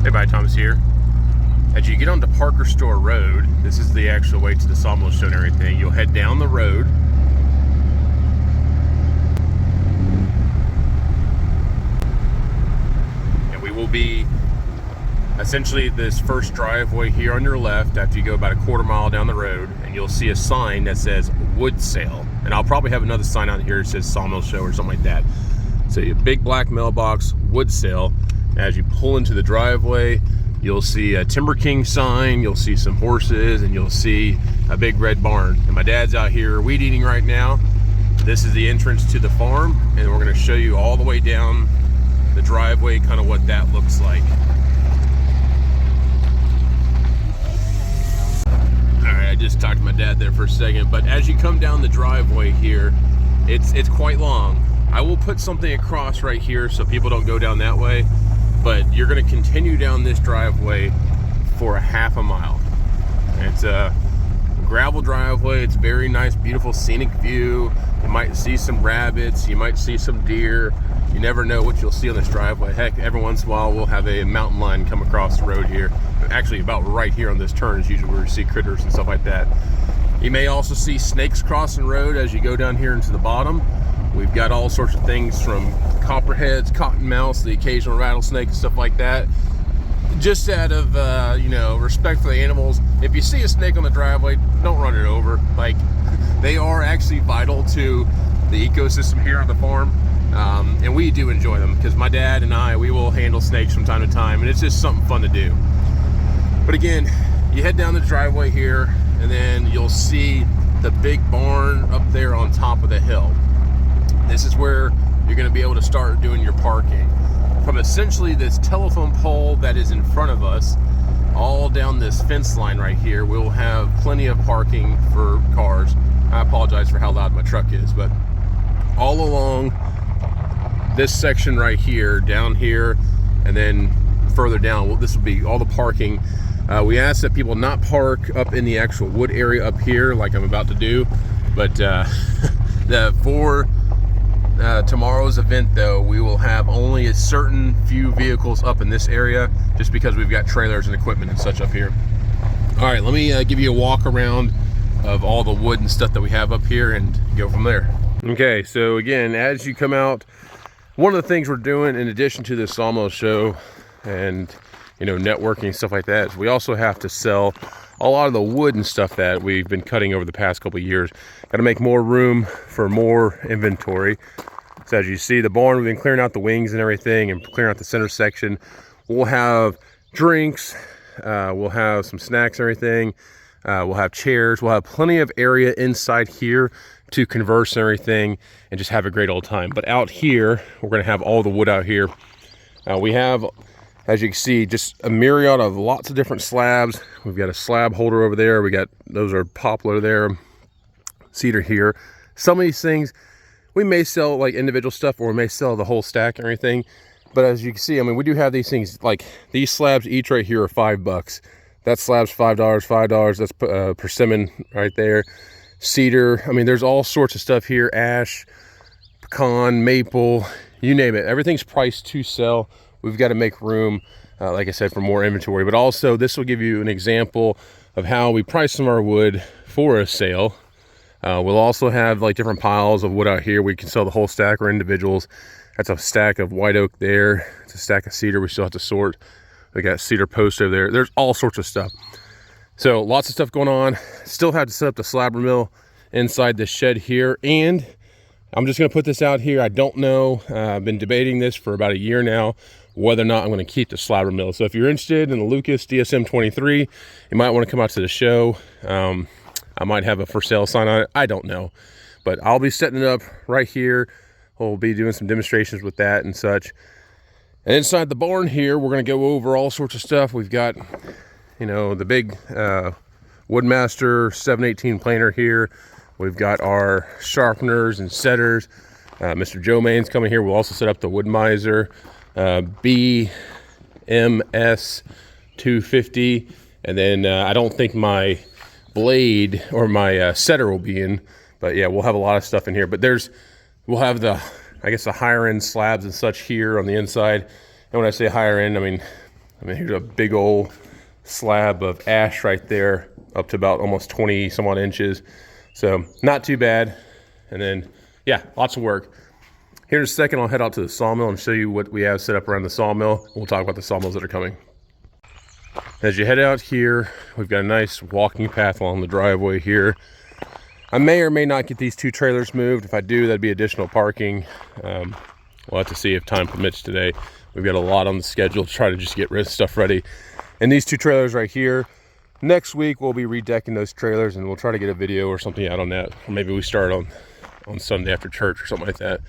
Hey, bye, Thomas here. As you get onto Parker Store Road, this is the actual way to the Sawmill show and everything. You'll head down the road. And we will be essentially this first driveway here on your left after you go about a quarter mile down the road, and you'll see a sign that says wood sale. And I'll probably have another sign out here that says Sawmill show or something like that. So a big black mailbox, wood sale. As you pull into the driveway, you'll see a Timber King sign, you'll see some horses, and you'll see a big red barn. And my dad's out here weed eating right now. This is the entrance to the farm, and we're gonna show you all the way down the driveway, kind of what that looks like. All right, I just talked to my dad there for a second, but as you come down the driveway here, it's quite long. I will put something across right here so people don't go down that way, but you're going to continue down this driveway for a half a mile. It's a gravel driveway. It's very nice, beautiful scenic view. You might see some rabbits, you might see some deer. You never know what you'll see on this driveway. Heck, every once in a while we'll have a mountain lion come across the road here. Actually, about right here on this turn is usually where you see critters and stuff like that. You may also see snakes crossing the road as you go down here into the bottom. We've got all sorts of things from copperheads, cottonmouths, the occasional rattlesnake and stuff like that. Just out of respect for the animals, if you see a snake on the driveway, don't run it over. Like, they are actually vital to the ecosystem here on the farm, and we do enjoy them because my dad and we will handle snakes from time to time, and it's just something fun to do. But again, you head down the driveway here, and then you'll see the big barn up there on top of the hill. This is where you're going to be able to start doing your parking. From essentially this telephone pole that is in front of us, all down this fence line right here, we'll have plenty of parking for cars. I apologize for how loud my truck is, but all along this section right here, down here, and then further down, this will be all the parking. We ask that people not park up in the actual wood area up here like I'm about to do, but for tomorrow's event though, we will have only a certain few vehicles up in this area just because we've got trailers and equipment and such up here. All right, let me give you a walk around of all the wood and stuff that we have up here and go from there. Okay, so again, as you come out, one of the things we're doing in addition to the Sawmill show and networking and stuff like that is we also have to sell a lot of the wood and stuff that we've been cutting over the past couple of years. Got to make more room for more inventory. So as you see, the barn, we've been clearing out the wings and everything and clearing out the center section. We'll have drinks, we'll have some snacks and everything. We'll have chairs, we'll have plenty of area inside here to converse and everything and just have a great old time. But out here, we're gonna have all the wood out here. We have, as you can see, just a myriad of lots of different slabs. We've got a slab holder over there. Those are poplar there, cedar here. Some of these things, we may sell like individual stuff or we may sell the whole stack and everything. But as you can see, I mean, we do have these things, like these slabs each right here are $5. That slab's $5. That's persimmon right there. Cedar, I mean, there's all sorts of stuff here. Ash, pecan, maple, you name it. Everything's priced to sell. We've got to make room, like I said, for more inventory. But also, this will give you an example of how we price some of our wood for a sale. We'll also have like different piles of wood out here. We can sell the whole stack or individuals. That's a stack of white oak there. It's a stack of cedar we still have to sort. We got cedar posts over there. There's all sorts of stuff. So lots of stuff going on. Still have to set up the slabber mill inside this shed here. And I'm just going to put this out here. I don't know. I've been debating this for about a year now, whether or not I'm going to keep the slabber mill. So if you're interested in the Lucas DSM 23, you might want to come out to the show. I might have a for sale sign on it. I don't know. But I'll be setting it up right here. We'll be doing some demonstrations with that and such. And inside the barn here, we're going to go over all sorts of stuff. We've got, the big Woodmaster 718 planer here. We've got our sharpeners and setters. Mr. Joe Main's coming here. We'll also set up the Wood Miser BMS 250. And then I don't think my blade or my setter will be in. But yeah, we'll have a lot of stuff in here. But we'll have the higher end slabs and such here on the inside. And when I say higher end, I mean I mean, here's a big old slab of ash right there, up to about almost 20 some odd inches. So not too bad. And then, yeah, lots of work. Here in a second, I'll head out to the sawmill and show you what we have set up around the sawmill. We'll talk about the sawmills that are coming. As you head out here, we've got a nice walking path along the driveway here. I may or may not get these 2 trailers moved. If I do, that'd be additional parking. We'll have to see if time permits today. We've got a lot on the schedule to try to just get rid of stuff ready. And these 2 trailers right here, next week we'll be redecking those trailers, and we'll try to get a video or something out on that. Or maybe we start on Sunday after church or something like that.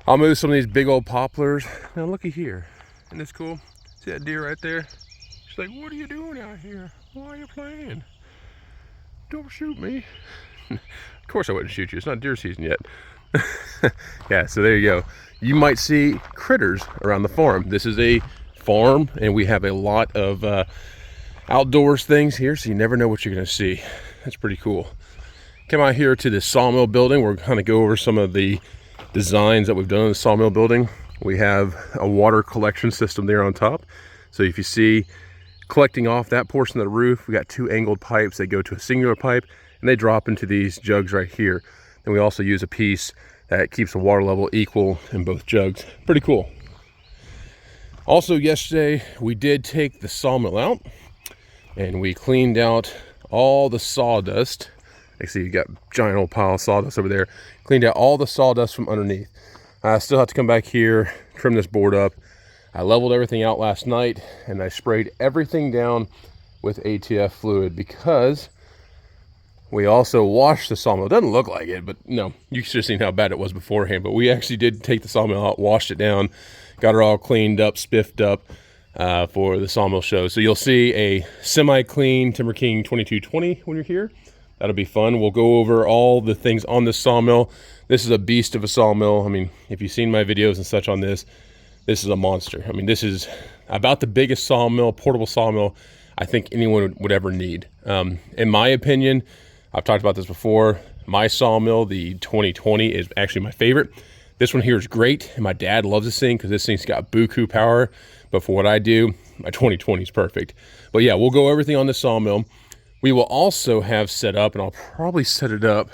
I'll move some of these big old poplars. Now looky here. Isn't this cool? See that deer right there? She's like, what are you doing out here? Why are you playing? Don't shoot me. Of course I wouldn't shoot you. It's not deer season yet. Yeah, so there you go. You might see critters around the farm. This is a farm, and we have a lot of outdoors things here, so you never know what you're going to see. That's pretty cool. Come out here to the sawmill building. We're going to go over some of the designs that we've done in the sawmill building. We have a water collection system there on top. So if you see collecting off that portion of the roof, we got 2 angled pipes. They go to a singular pipe and they drop into these jugs right here. Then we also use a piece that keeps the water level equal in both jugs. Pretty cool. Also yesterday, we did take the sawmill out and we cleaned out all the sawdust. You see you got a giant old pile of sawdust over there. Cleaned out all the sawdust from underneath. I still have to come back here, trim this board up. I leveled everything out last night and I sprayed everything down with ATF fluid because we also washed the sawmill. It doesn't look like it, but no, you should have seen how bad it was beforehand. But we actually did take the sawmill out, washed it down, got it all cleaned up, spiffed up for the sawmill show. So you'll see a semi-clean Timber King 2220 when you're here. That'll be fun. We'll go over all the things on this sawmill. This is a beast of a sawmill. I mean, if you've seen my videos and such on this, this is a monster. I mean, this is about the biggest sawmill, portable sawmill, I think anyone would ever need. In my opinion, I've talked about this before, my sawmill, the 2020, is actually my favorite. This one here is great, and my dad loves this thing because this thing's got buku power. But for what I do, my 2020 is perfect. But yeah, we'll go everything on the sawmill. We will also have set up, and I'll probably set it up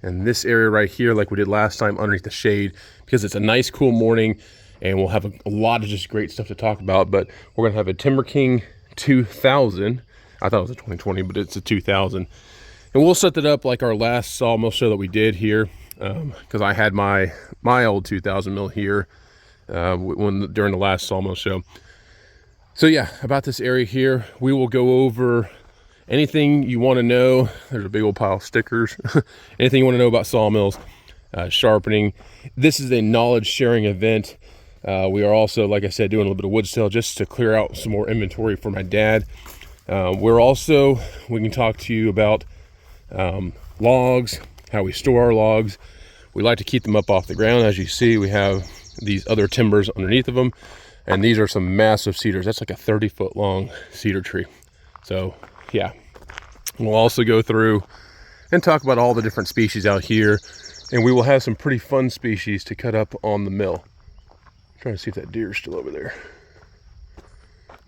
in this area right here like we did last time underneath the shade, because it's a nice cool morning and we'll have a lot of just great stuff to talk about. But we're gonna have a Timber King 2000. I thought it was a 2020, but it's a 2000. And we'll set that up like our last sawmill show that we did here, because I had my old 2000 mill here during the last sawmill show. So yeah, about this area here, we will go over anything you want to know. There's a big old pile of stickers. Anything you want to know about sawmills, sharpening. This is a knowledge sharing event. We are also, like I said, doing a little bit of wood sale just to clear out some more inventory for my dad. We can talk to you about logs, how we store our logs. We like to keep them up off the ground. As you see, we have these other timbers underneath of them, and these are some massive cedars. That's like a 30-foot long cedar tree. So yeah, we'll also go through and talk about all the different species out here, and we will have some pretty fun species to cut up on the mill. I'm trying to see if that deer is still over there.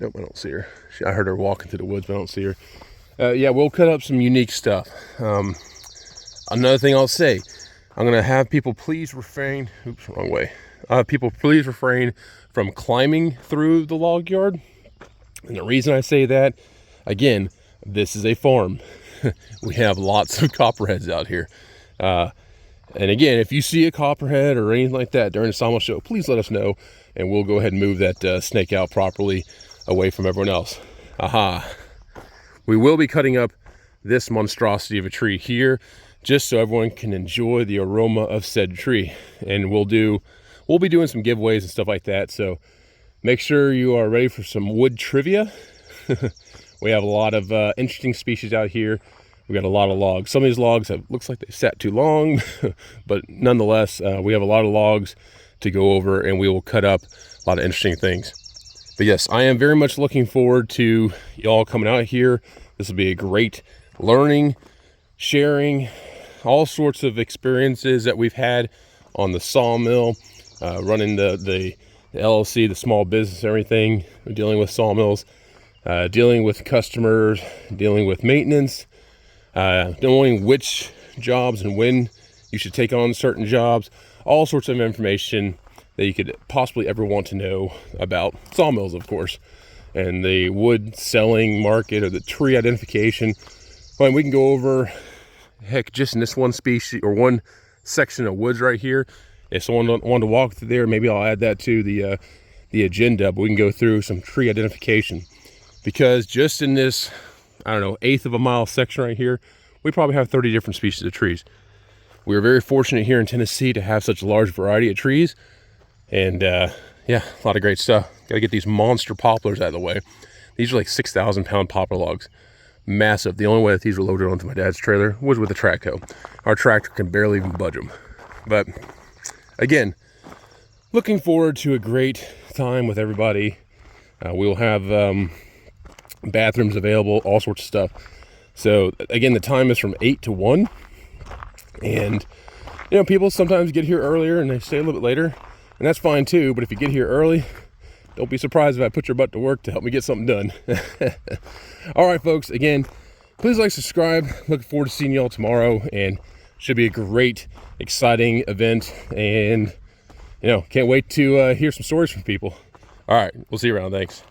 Nope, I don't see her. I heard her walking through the woods, but I don't see her. Yeah, we'll cut up some unique stuff. Another thing I'll say, I'm gonna have people please refrain, oops, wrong way. People please refrain from climbing through the log yard. And the reason I say that, again, this is a farm. We have lots of copperheads out here. And again, if you see a copperhead or anything like that during the sawmill show, please let us know, and we'll go ahead and move that snake out properly away from everyone else. Aha. We will be cutting up this monstrosity of a tree here, just so everyone can enjoy the aroma of said tree. And we'll be doing some giveaways and stuff like that. So make sure you are ready for some wood trivia. We have a lot of interesting species out here. We got a lot of logs. Some of these logs looks like they sat too long, but nonetheless, we have a lot of logs to go over, and we will cut up a lot of interesting things. But yes, I am very much looking forward to y'all coming out here. This will be a great learning, sharing, all sorts of experiences that we've had on the sawmill, running the the LLC, the small business, everything. We're dealing with sawmills, dealing with customers, dealing with maintenance, knowing which jobs and when you should take on certain jobs, all sorts of information that you could possibly ever want to know about sawmills, of course, and the wood selling market or the tree identification. Well, we can go over, heck, just in this one species or one section of woods right here. If someone wanted to walk through there, maybe I'll add that to the agenda, but we can go through some tree identification, because just in this, I don't know, 1/8 of a mile section right here, we probably have 30 different species of trees. We are very fortunate here in Tennessee to have such a large variety of trees, and yeah, a lot of great stuff. Gotta get these monster poplars out of the way. These are like 6,000 pound poplar logs, massive. The only way that these were loaded onto my dad's trailer was with a track hoe. Our tractor can barely even budge them. But again, looking forward to a great time with everybody. We'll have bathrooms available, all sorts of stuff. So again, the time is from 8 to 1. And, you know, people sometimes get here earlier and they stay a little bit later. And that's fine too. But if you get here early, don't be surprised if I put your butt to work to help me get something done. All right, folks. Again, please like, subscribe. Looking forward to seeing y'all tomorrow. And should be a great, exciting event. And, you know, can't wait to hear some stories from people. All right, we'll see you around. Thanks.